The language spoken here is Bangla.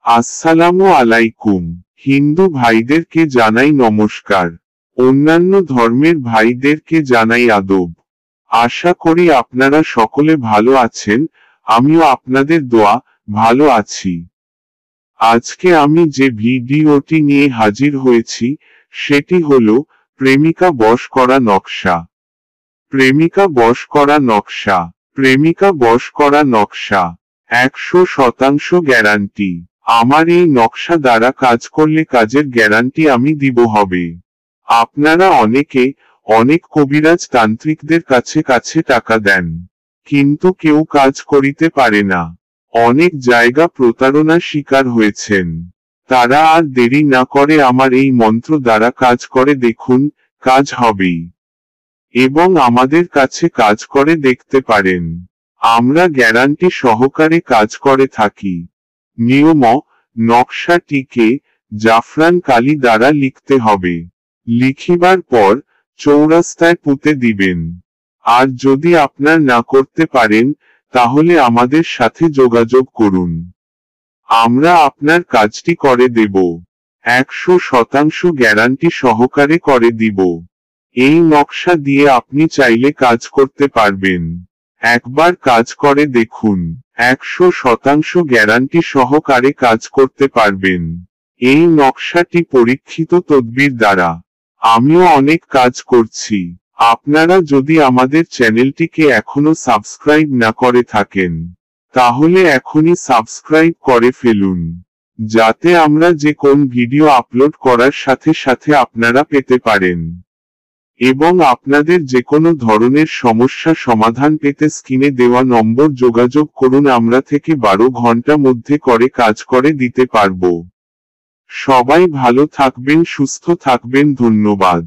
আসসালামু আলাইকুম। হিন্দু ভাইদেরকে জানাই নমস্কার। অন্যান্য ধর্মের ভাইদেরকে জানাই আদব। আশা করি আপনারা সকলে ভালো আছেন, আমিও আপনাদের দোয়া ভালো আছি। আজকে আমি যে ভিডিওটি নিয়ে হাজির হয়েছি সেটি হলো প্রেমিকা বশ করা নকশা। প্রেমিকা বশ করা নকশা। প্রেমিকা বশ করা নকশা 100% গ্যারান্টি। আমার এই নকশা দ্বারা কাজ করলে কাজের গ্যারান্টি আমি দিব হবে। আপনারা অনেকে অনেক কবিরাজ তান্ত্রিকদের কাছে কাছে টাকা দেন, কিন্তু কেউ কাজ করিতে পারে না। অনেক জায়গা প্রতারণার শিকার হয়েছেন। তারা আর দেরি না করে আমার এই মন্ত্র দ্বারা কাজ করে দেখুন, কাজ হবেই। এবং আমাদের কাছে কাজ করে দেখতে পারেন। আমরা গ্যারান্টি সহকারে কাজ করে থাকি। নিয়ম: নকশাটিকে জাফরান কালি দ্বারা লিখতে হবে। লিখিবার পর চৌরাস্তায় পুঁতে দিবেন। আর যদি আপনার না করতে পারেন, তাহলে আমাদের সাথে যোগাযোগ করুন। আমরা আপনার কাজটি করে দেব। 100% গ্যারান্টি সহকারে করে দিব। এই নকশা দিয়ে আপনি চাইলে কাজ করতে পারবেন। একবার কাজ করে দেখুন, 100% গ্যারান্টি সহকারে কাজ করতে পারবেন। এই নকশাটি পরীক্ষিত তদবির দ্বারা। আমিও অনেক কাজ করছি। আপনারা যদি আমাদের চ্যানেলটিকে এখনো সাবস্ক্রাইব না করে থাকেন, তাহলে এখনই সাবস্ক্রাইব করে ফেলুন, যাতে আমরা যে কোন ভিডিও আপলোড করার সাথে সাথে আপনারা পেতে পারেন। এবং আপনাদের যে কোনো ধরনের সমস্যা সমাধান পেতে স্ক্রিনে দেওয়া নম্বর যোগাযোগ করুন। আমরা থেকে 12 ঘন্টা মধ্যে করে কাজ করে দিতে পারবো। সবাই ভালো থাকবেন, সুস্থ থাকবেন। ধন্যবাদ।